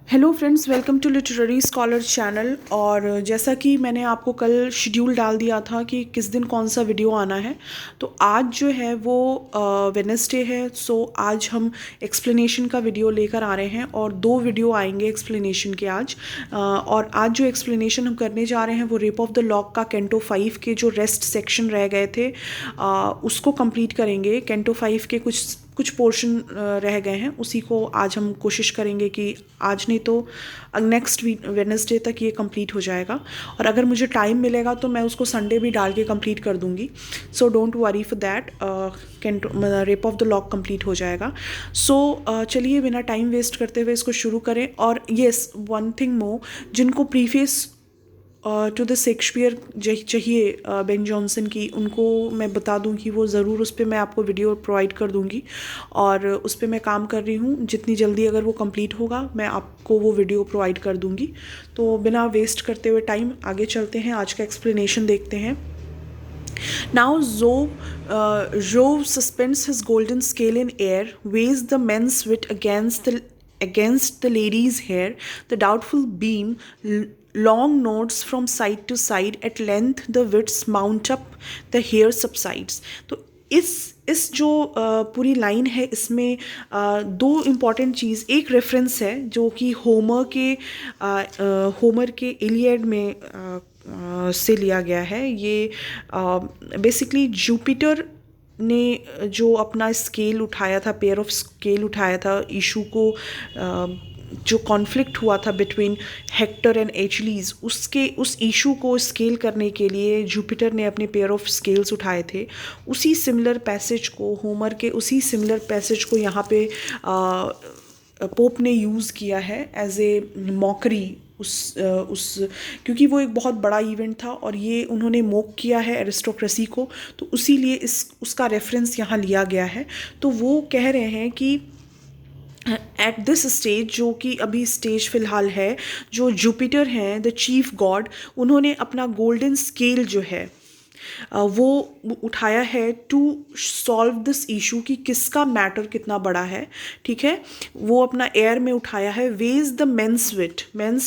Hello friends, welcome to literary scholar channel. और जैसा कि मैंने आपको कल शेड्यूल डाल दिया था कि किस दिन कौन सा वीडियो आना है, तो आज जो है वो वेडनेसडे है। सो आज हम एक्सप्लेनेशन का वीडियो लेकर आ रहे हैं और दो वीडियो आएंगे एक्सप्लेनेशन के आज। और आज जो एक्सप्लेनेशन हम करने जा रहे हैं वो रेप ऑफ द लॉक का कैंटो 5 के जो रेस्ट सेक्शन रह गए थे उसको कंप्लीट करेंगे। कैंटो 5 के कुछ पोर्शन रह गए हैं, उसी को आज हम कोशिश करेंगे कि आज नहीं तो नेक्स्ट वीक वेडनेसडे तक ये कंप्लीट हो जाएगा। और अगर मुझे टाइम मिलेगा तो मैं उसको संडे भी डाल के कंप्लीट कर दूंगी। So don't worry for that, rape of the lock complete हो जाएगा। सो चलिए बिना टाइम वेस्ट करते हुए इसको शुरू करें। और येस, वन थिंग मोर, जिनको प्रीफेस टू द शेक्सपियर चाहिए बेन जॉनसन की, उनको मैं बता दूं कि वो ज़रूर उस पर मैं आपको वीडियो प्रोवाइड कर दूंगी और उस पर मैं काम कर रही हूँ। जितनी जल्दी अगर वो कंप्लीट होगा मैं आपको वो वीडियो प्रोवाइड कर दूंगी। तो बिना वेस्ट करते हुए टाइम आगे चलते हैं, आज का एक्सप्लेनेशन देखते हैं। Now Jove suspends his golden scale in air, weighs the men's wit against the lady's hair. The doubtful beam long nods from side to side. At length the wits mount up, the hair subsides. तो इस जो पूरी line है, इसमें दो important चीज़, एक reference है जो कि होमर के इलियड में से लिया गया है। ये बेसिकली जुपिटर ने जो अपना स्केल उठाया था, पेयर ऑफ स्केल उठाया था इशू को, जो कॉन्फ्लिक्ट हुआ था बिटवीन हेक्टर एंड एचलीज, उस इशू को स्केल करने के लिए जुपिटर ने अपने पेयर ऑफ स्केल्स उठाए थे। उसी सिमिलर पैसेज को, होमर के उसी सिमिलर पैसेज को यहाँ पे पोप ने यूज़ किया है एज ए मॉकरी उस क्योंकि वो एक बहुत बड़ा इवेंट था और ये उन्होंने मोक किया है एरिस्टोक्रेसी को, तो उसीलिए उसका रेफरेंस यहाँ लिया गया है। तो वो कह रहे हैं कि एट दिस स्टेज, जो कि अभी स्टेज फ़िलहाल है, जो जुपिटर हैं द चीफ गॉड, उन्होंने अपना गोल्डन स्केल जो है वो उठाया है टू सॉल्व दिस इशू कि किसका मैटर कितना बड़ा है। ठीक है, वो अपना एयर में उठाया है। वेज द मेंस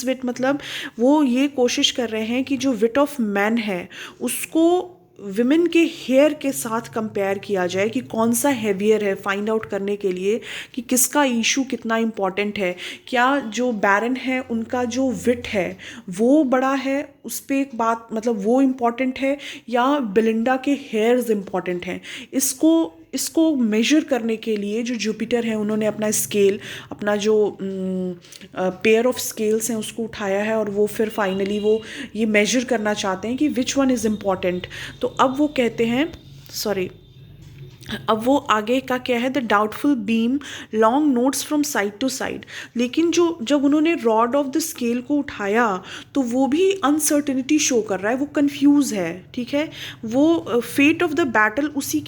विट मतलब वो ये कोशिश कर रहे हैं कि जो विट ऑफ मैन है उसको विमेन के हेयर के साथ कंपेयर किया जाए कि कौन सा हैवियर है, फाइंड आउट करने के लिए कि किसका इशू कितना इम्पॉर्टेंट है। क्या जो बैरन है उनका जो विट है वो बड़ा है, उस पर एक बात, मतलब वो इम्पॉर्टेंट है, या बिलिंडा के हेयर्स इम्पॉर्टेंट हैं। इसको मेजर करने के लिए जो जुपिटर है उन्होंने अपना स्केल, अपना जो पेयर ऑफ स्केल्स हैं उसको उठाया है और वो फिर फाइनली वो ये मेजर करना चाहते हैं कि विच वन इज़ इम्पॉर्टेंट। तो अब वो कहते हैं, अब वो आगे का क्या है, the doubtful beam long notes from side to side. लेकिन जब उन्होंने रॉड ऑफ द स्केल को उठाया तो वो भी अनसर्टेनिटी शो कर रहा है, वो कंफ्यूज है। ठीक है, वो फेट ऑफ द बैटल उसी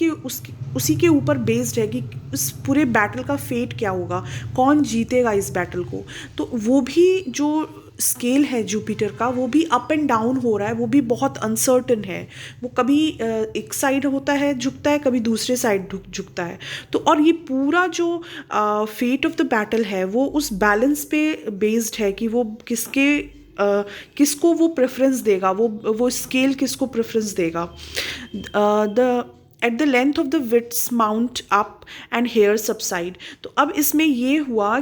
के ऊपर बेस्ड है कि इस पूरे बैटल का फेट क्या होगा, कौन जीतेगा इस बैटल को। तो वो भी जो स्केल है जुपिटर का, वो भी अप एंड डाउन हो रहा है, वो भी बहुत अनसर्टन है। वो कभी एक साइड होता है झुकता है, कभी दूसरे साइड झुकता है। तो और ये पूरा जो फेट ऑफ द बैटल है वो उस बैलेंस पे बेस्ड है कि वो किसको वो प्रेफरेंस देगा, वो स्केल किसको प्रेफरेंस देगा। At the length of the wits mount up and hair subside. तो अब इसमें ये हुआ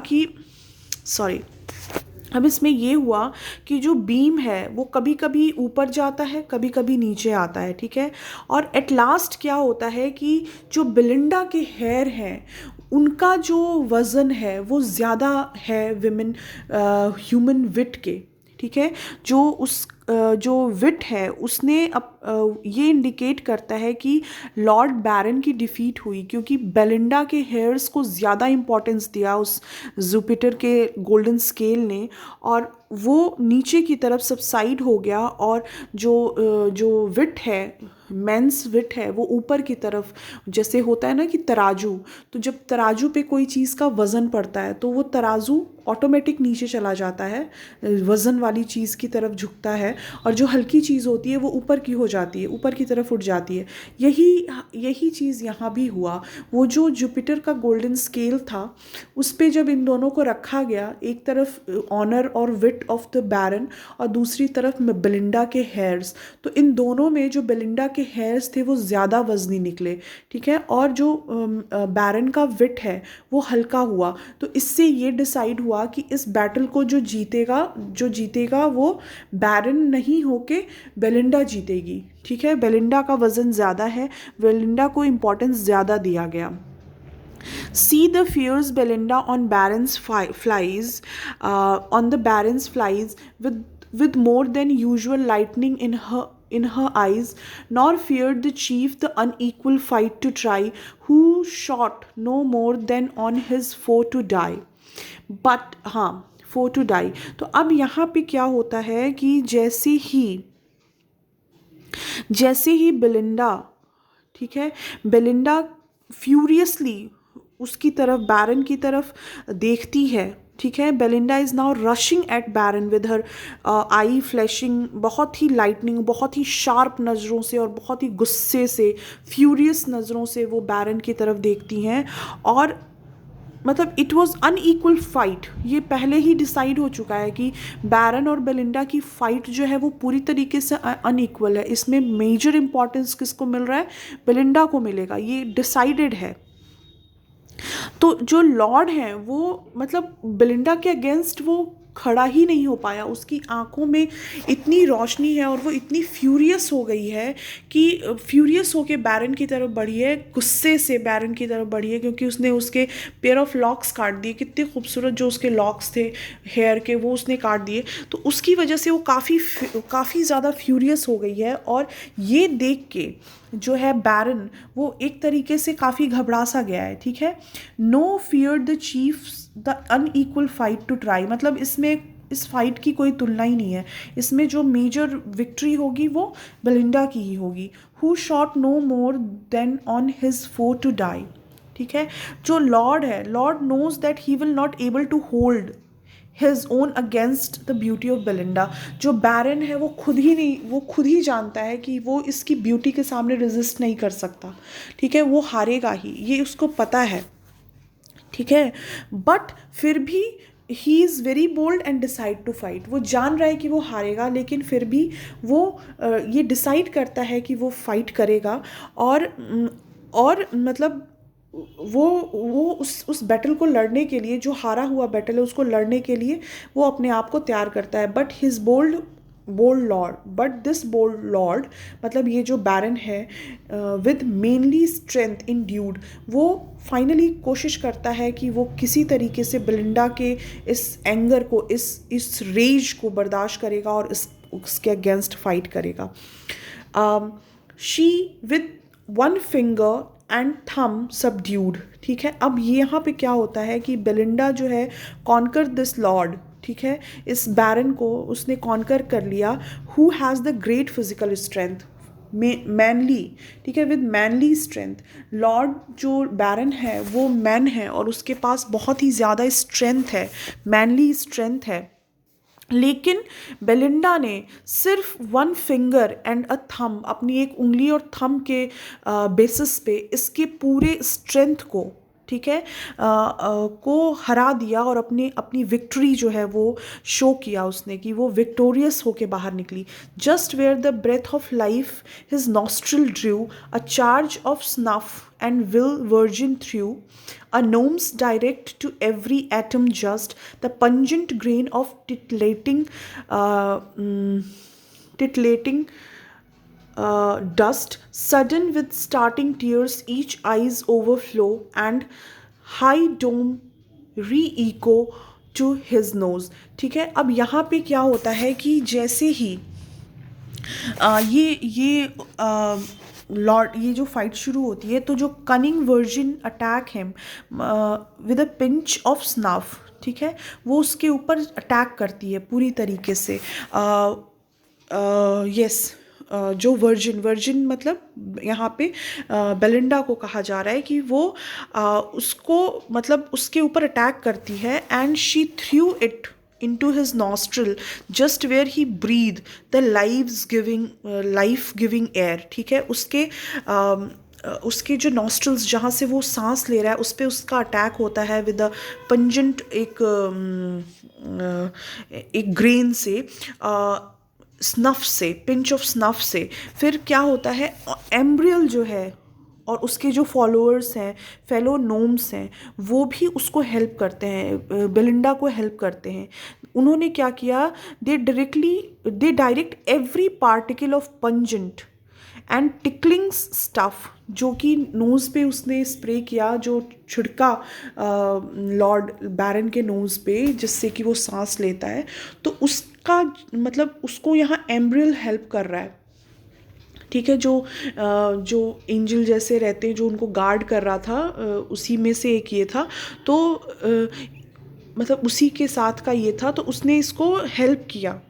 कि जो बीम है वो कभी कभी ऊपर जाता है, कभी कभी नीचे आता है। ठीक है, और एट लास्ट क्या होता है कि जो बिलिंडा के हेयर हैं उनका जो वज़न है वो ज़्यादा है विमेन ह्यूमन विट के। ठीक है, जो विट है उसने ये इंडिकेट करता है कि लॉर्ड बैरन की डिफीट हुई क्योंकि बेलिंडा के हेयर्स को ज़्यादा इम्पोर्टेंस दिया उस जुपिटर के गोल्डन स्केल ने, और वो नीचे की तरफ सबसाइड हो गया। और जो विट है, मेंस विट है, वो ऊपर की तरफ, जैसे होता है ना कि तराजू, तो जब तराजू पे कोई चीज़ का वज़न पड़ता है तो वो तराजू ऑटोमेटिक नीचे चला जाता है, वज़न वाली चीज़ की तरफ झुकता है, और जो हल्की चीज़ होती है वो ऊपर की हो जाती है, ऊपर की तरफ उठ जाती है। यही चीज़ यहाँ भी हुआ। वो जो जुपिटर का गोल्डन स्केल था उस पे जब इन दोनों को रखा गया, एक तरफ ऑनर और विट ऑफ द बैरन और दूसरी तरफ बेलिंडा के हेयर्स, तो इन दोनों में जो बेलिंडा के हेयर्स थे वो ज़्यादा वजनी निकले, ठीक है, और जो बैरन का विट है वो हल्का हुआ। तो इससे ये डिसाइड हुआ कि इस बैटल को जो जीतेगा वो बैरन नहीं होके बेलिंडा जीतेगी, ठीक है। बेलिंडा का वज़न ज़्यादा है, बेलिंडा को इम्पोर्टेंस ज़्यादा दिया गया। See the fierce Belinda on Baron's flies, on the Baron's flies with more than usual lightning in her eyes, nor feared the chief the unequal fight to try, who shot no more than on his foe to die. But हाँ, foe to die। तो अब यहाँ पे क्या होता है कि जैसे ही बेलिंडा, ठीक है, बेलिंडा फ्यूरियसली उसकी तरफ, बैरन की तरफ देखती है, ठीक है। Belinda is now rushing at Baron with her eye flashing, बहुत ही लाइटनिंग, बहुत ही शार्प नज़रों से और बहुत ही गुस्से से, फ्यूरियस नज़रों से वो बैरन की तरफ देखती हैं। और मतलब इट वॉज अनईक्वल फाइट, ये पहले ही डिसाइड हो चुका है कि बैरन और बेलिंडा की फाइट जो है वो पूरी तरीके से अनईक्वल है। इसमें मेजर इंपॉर्टेंस किसको मिल रहा है? बेलिंडा को मिलेगा, ये डिसाइडेड है। तो जो लॉर्ड है वो मतलब बेलिंडा के अगेंस्ट वो खड़ा ही नहीं हो पाया, उसकी आंखों में इतनी रोशनी है और वो इतनी फ्यूरियस हो गई है कि फ्यूरियस होके बैरन की तरफ बढ़ी है, गुस्से से बैरन की तरफ बढ़ी है, क्योंकि उसने उसके पेयर ऑफ लॉक्स काट दिए, कितने खूबसूरत जो उसके लॉक्स थे हेयर के वो उसने काट दिए। तो उसकी वजह से वो काफ़ी ज़्यादा फ्यूरियस हो गई है। और ये देख के जो है बैरन वो एक तरीके से काफ़ी घबरा सा गया है, ठीक है। No fear the chief the unequal fight to try, मतलब इसमें इस फाइट की कोई तुलना ही नहीं है, इसमें जो मेजर विक्ट्री होगी वो बेलिंडा की ही होगी। Who shot no more than on his foe to die, ठीक है। जो लॉर्ड है, lord knows that he will not able to hold his own against the beauty of Belinda. जो बैरन है वो खुद ही जानता है कि वो इसकी ब्यूटी के सामने रेजिस्ट नहीं कर सकता, ठीक है, वो हारेगा ही, ये उसको पता है, ठीक है। बट फिर भी he is very bold and decide to fight, वो जान रहा है कि वो हारेगा लेकिन फिर भी वो ये डिसाइड करता है कि वो फाइट करेगा। और मतलब वो उस बैटल को लड़ने के लिए, जो हारा हुआ बैटल है उसको लड़ने के लिए वो अपने आप को तैयार करता है। But his bold lord, but this bold lord मतलब ये जो बैरन है with manly strength endued, वो फाइनली कोशिश करता है कि वो किसी तरीके से बेलिंडा के इस एंगर को, इस रेज को बर्दाश्त करेगा और उसके अगेंस्ट फाइट करेगा। She with one finger and थम सबड्यूड, ठीक है। अब यहाँ पे क्या होता है कि बेलिंडा जो है कॉन्कर दिस लॉर्ड, ठीक है, इस बैरन को उसने कॉन्कर कर लिया। Who has the great physical strength, manly, ठीक है, विद मैनली स्ट्रेंथ। लॉर्ड जो बैरन है वो मैन है और उसके पास बहुत ही ज़्यादा स्ट्रेंथ है, मैनली स्ट्रेंथ है। लेकिन बेलिंडा ने सिर्फ one finger and a thumb, अपनी एक उंगली और थंब के बेसिस पे इसके पूरे स्ट्रेंथ को, ठीक है, को हरा दिया और अपनी विक्ट्री जो है वो शो किया उसने कि वो विक्टोरियस होके बाहर निकली। Just where the breath of life his nostril drew, a charge of snuff and will virgin through, a gnome's direct to every atom just, the pungent grain of titillating dust, sudden with starting tears each eyes overflow, and high dome re-echo to his nose, ठीक है। अब यहाँ पे क्या होता है कि जैसे ही ये लॉर्ड, ये जो फाइट शुरू होती है तो जो कनिंग वर्जिन अटैक है with a pinch of snuff, ठीक है, वो उसके ऊपर अटैक करती है पूरी तरीके से। यस, जो वर्जिन मतलब यहाँ पे बेलिंडा को कहा जा रहा है कि वो उसको मतलब उसके ऊपर अटैक करती है and she threw it into his nostril just where he breathe the life giving air, ठीक है, उसके जो नॉस्ट्रल्स जहाँ से वो सांस ले रहा है उस पर उसका अटैक होता है विद अ पंजेंट एक ग्रेन से, स्नफ से, पिंच ऑफ स्नफ से। फिर क्या होता है, एम्ब्रियल जो है और उसके जो फॉलोअर्स हैं, फेलो नोम्स हैं, वो भी उसको हेल्प करते हैं, बेलिंडा को हेल्प करते हैं। उन्होंने क्या किया, they direct every particle of pungent and tickling stuff, जो कि नोज़ पे उसने स्प्रे किया, जो छिड़का लॉर्ड बैरन के नोज़ पे जिससे कि वो सांस लेता है, तो उसका मतलब उसको यहाँ एम्ब्रियल हेल्प कर रहा है, ठीक है। जो एंजल जैसे रहते हैं जो उनको गार्ड कर रहा था, उसी में से एक ये था, तो मतलब उसी के साथ का ये था, तो उसने इसको हेल्प किया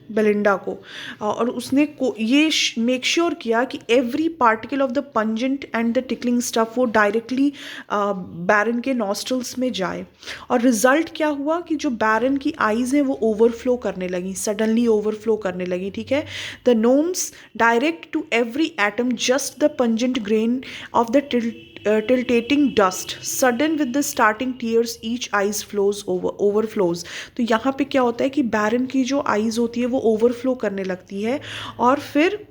बेलिंडा को, और उसने को ये मेक श्योर किया कि every particle of the pungent and the tickling stuff वो डायरेक्टली बैरन के नॉस्ट्रल्स में जाए। और रिजल्ट क्या हुआ कि जो बैरन की आईज़ हैं वो ओवरफ्लो करने लगी, सडनली ओवरफ्लो करने लगी, ठीक है। The gnomes direct to every atom just the pungent grain of the tiltating dust sudden with the starting tears each eyes overflows। तो यहाँ पे क्या होता है कि बैरन की जो आईज होती है वो ओवरफ्लो करने लगती है, और फिर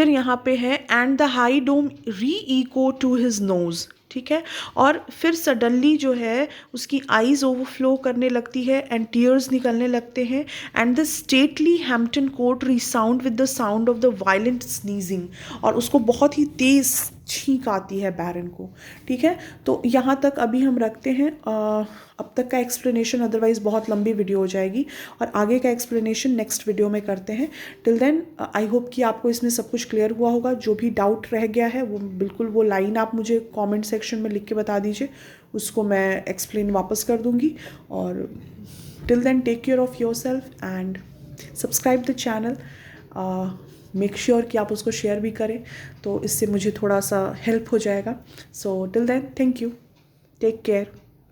यहाँ पे है एंड द हाई डोम री इको टू हिज नोज, ठीक है। और फिर सडनली जो है उसकी आईज ओवरफ्लो करने लगती है एंड टीयर्स निकलने लगते हैं, and the stately Hampton Court resound with the sound of the violent sneezing, और उसको बहुत ही तेज़ छींक आती है बैरन को, ठीक है। तो यहाँ तक अभी हम रखते हैं अब तक का एक्सप्लेनेशन, अदरवाइज़ बहुत लंबी वीडियो हो जाएगी, और आगे का एक्सप्लेनेशन नेक्स्ट वीडियो में करते हैं। टिल देन आई होप कि आपको इसमें सब कुछ क्लियर हुआ होगा। जो भी डाउट रह गया है वो बिल्कुल वो लाइन आप मुझे कमेंट सेक्शन में लिख के बता दीजिए, उसको मैं एक्सप्लेन वापस कर दूँगी। और till then take care of yourself and subscribe the channel, make sure कि आप उसको शेयर भी करें, तो इससे मुझे थोड़ा सा हेल्प हो जाएगा। So till then thank you, take care.